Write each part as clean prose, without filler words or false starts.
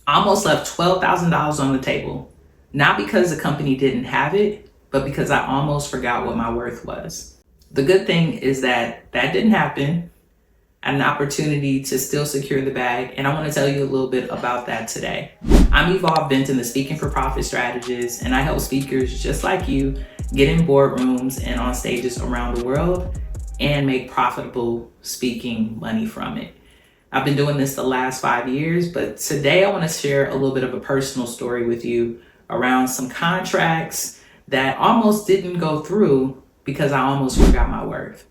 I almost left $12,000 on the table, not because the company didn't have it, but because I almost forgot what my worth was. The good thing is that that didn't happen. I had an opportunity to still secure the bag, and I want to tell you a little bit about that today. I'm Benton, the Speaking for Profit Strategist, and I help speakers just like you get in boardrooms and on stages around the world and make profitable speaking money from it. I've been doing this the last 5 years, but today I want to share a little bit of a personal story with you around some contracts that almost didn't go through because I almost forgot my worth.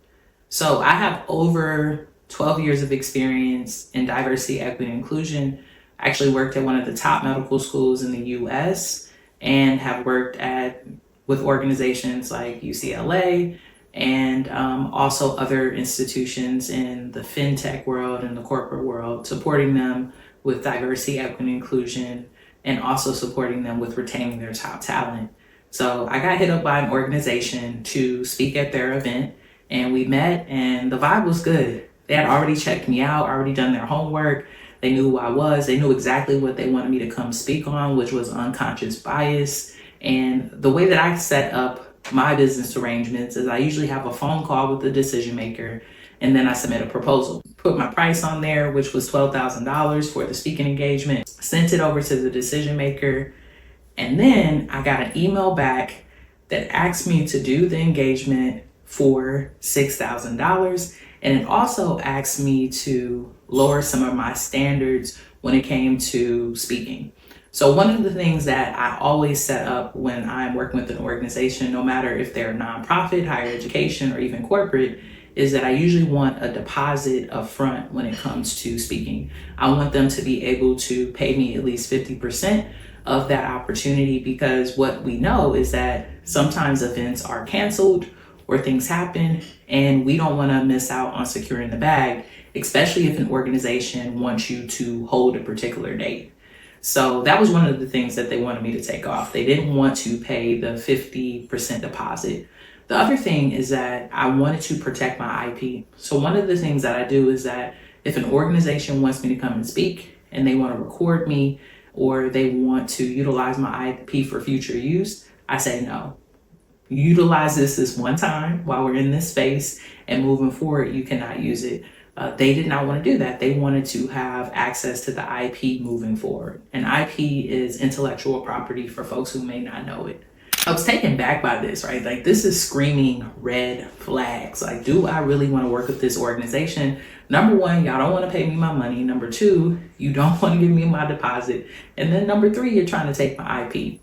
So I have over 12 years of experience in diversity, equity, and inclusion. I actually worked at one of the top medical schools in the US and have worked with organizations like UCLA and also other institutions in the fintech world and the corporate world, supporting them with diversity, equity, and inclusion, and also supporting them with retaining their top talent. So I got hit up by an organization to speak at their event, and we met, and the vibe was good. They had already checked me out, already done their homework. They knew who I was. They knew exactly what they wanted me to come speak on, which was unconscious bias. And the way that I set up my business arrangements is I usually have a phone call with the decision maker, and then I submit a proposal. Put my price on there, which was $12,000 for the speaking engagement, sent it over to the decision maker, and then I got an email back that asked me to do the engagement for $6,000. And it also asked me to lower some of my standards when it came to speaking. So one of the things that I always set up when I'm working with an organization, no matter if they're nonprofit, higher education, or even corporate, is that I usually want a deposit up front when it comes to speaking. I want them to be able to pay me at least 50% of that opportunity, because what we know is that sometimes events are canceled or things happen, and we don't want to miss out on securing the bag, especially if an organization wants you to hold a particular date. So that was one of the things that they wanted me to take off. They didn't want to pay the 50% deposit. The other thing is that I wanted to protect my IP. So one of the things that I do is that if an organization wants me to come and speak and they want to record me or they want to utilize my IP for future use, I say no. Utilize this one time while we're in this space, and moving forward, you cannot use it. They did not want to do that. They wanted to have access to the IP moving forward. And IP is intellectual property for folks who may not know it. I was taken back by this, right? Like, this is screaming red flags. Like, do I really want to work with this organization? Number one, y'all don't want to pay me my money. Number two, you don't want to give me my deposit. And then number three, you're trying to take my IP.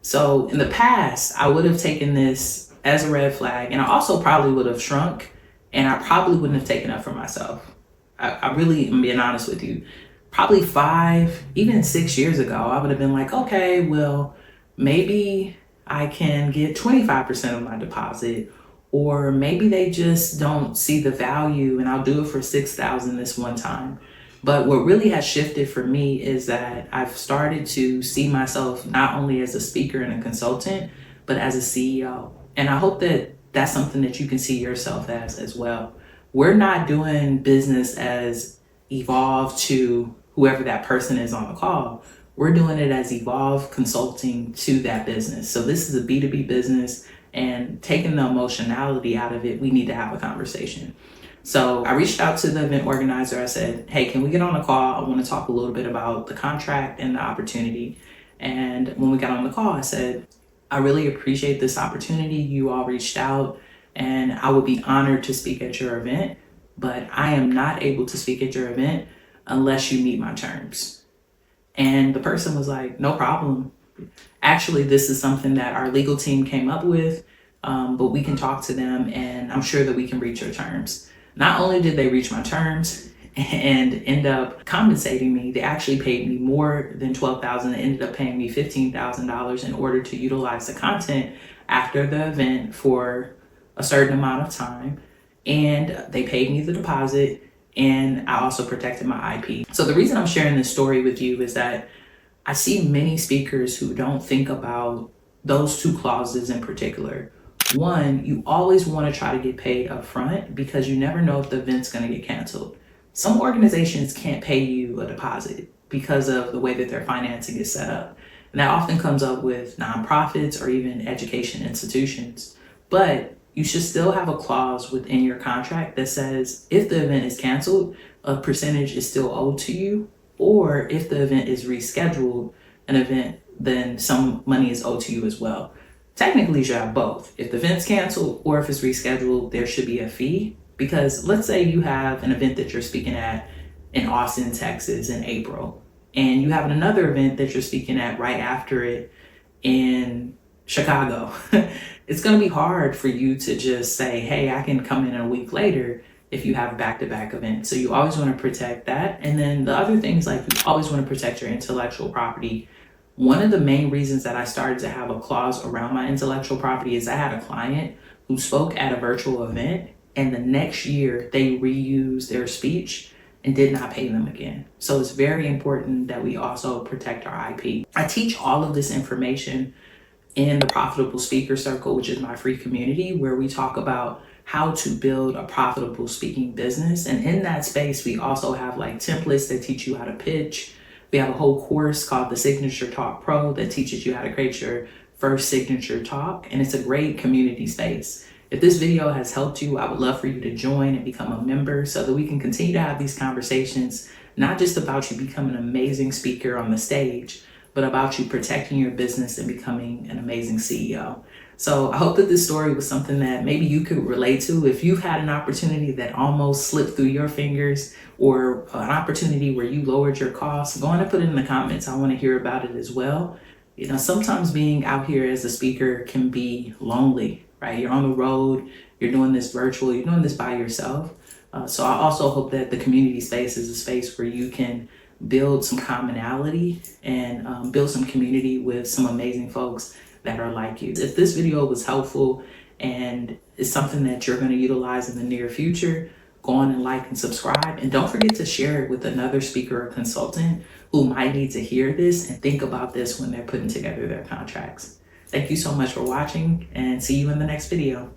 So in the past, I would have taken this as a red flag, and I also probably would have shrunk, and I probably wouldn't have taken up for myself. I really am being honest with you. Probably 5, even 6 years ago, I would have been like, okay, well, maybe I can get 25% of my deposit, or maybe they just don't see the value and I'll do it for $6,000 this one time. But what really has shifted for me is that I've started to see myself not only as a speaker and a consultant, but as a CEO. And I hope that that's something that you can see yourself as well. We're not doing business as Evolve to whoever that person is on the call. We're doing it as Evolve Consulting to that business. So this is a B2B business, and taking the emotionality out of it, we need to have a conversation. So I reached out to the event organizer. I said, hey, can we get on a call? I want to talk a little bit about the contract and the opportunity. And when we got on the call, I said, I really appreciate this opportunity. You all reached out, and I would be honored to speak at your event, but I am not able to speak at your event unless you meet my terms. And the person was like, no problem. Actually, this is something that our legal team came up with, but we can talk to them, and I'm sure that we can reach your terms. Not only did they reach my terms and end up compensating me, they actually paid me more than $12,000. They ended up paying me $15,000 in order to utilize the content after the event for a certain amount of time. And they paid me the deposit, and I also protected my IP. So the reason I'm sharing this story with you is that I see many speakers who don't think about those two clauses in particular. One, you always want to try to get paid up front because you never know if the event's going to get canceled. Some organizations can't pay you a deposit. because of the way that their financing is set up. And that often comes up with nonprofits or even education institutions. But you should still have a clause within your contract that says if the event is canceled, a percentage is still owed to you, or if the event is rescheduled, then some money is owed to you as well. Technically, you should have both. If the event's canceled or if it's rescheduled, there should be a fee. Because let's say you have an event that you're speaking at in Austin, Texas in April, and you have another event that you're speaking at right after it in Chicago. It's going to be hard for you to just say, hey, I can come in a week later if you have back-to-back events. So you always want to protect that. And then the other things, like you always want to protect your intellectual property. One of the main reasons that I started to have a clause around my intellectual property is I had a client who spoke at a virtual event, and the next year they reused their speech and did not pay them again. So it's very important that we also protect our IP. I teach all of this information in the Profitable Speaker Circle, which is my free community where we talk about how to build a profitable speaking business. And in that space, we also have like templates that teach you how to pitch. We have a whole course called the Signature Talk Pro that teaches you how to create your first signature talk. And it's a great community space. If this video has helped you, I would love for you to join and become a member so that we can continue to have these conversations, not just about you becoming an amazing speaker on the stage, but about you protecting your business and becoming an amazing CEO. So I hope that this story was something that maybe you could relate to. If you've had an opportunity that almost slipped through your fingers, or an opportunity where you lowered your costs, go on and put it in the comments. I want to hear about it as well. You know, sometimes being out here as a speaker can be lonely, right? You're on the road, you're doing this virtual, you're doing this by yourself. So I also hope that the community space is a space where you can build some commonality and build some community with some amazing folks that are like you. If this video was helpful and is something that you're going to utilize in the near future, go on and like and subscribe. And don't forget to share it with another speaker or consultant who might need to hear this and think about this when they're putting together their contracts. Thank you so much for watching, and see you in the next video.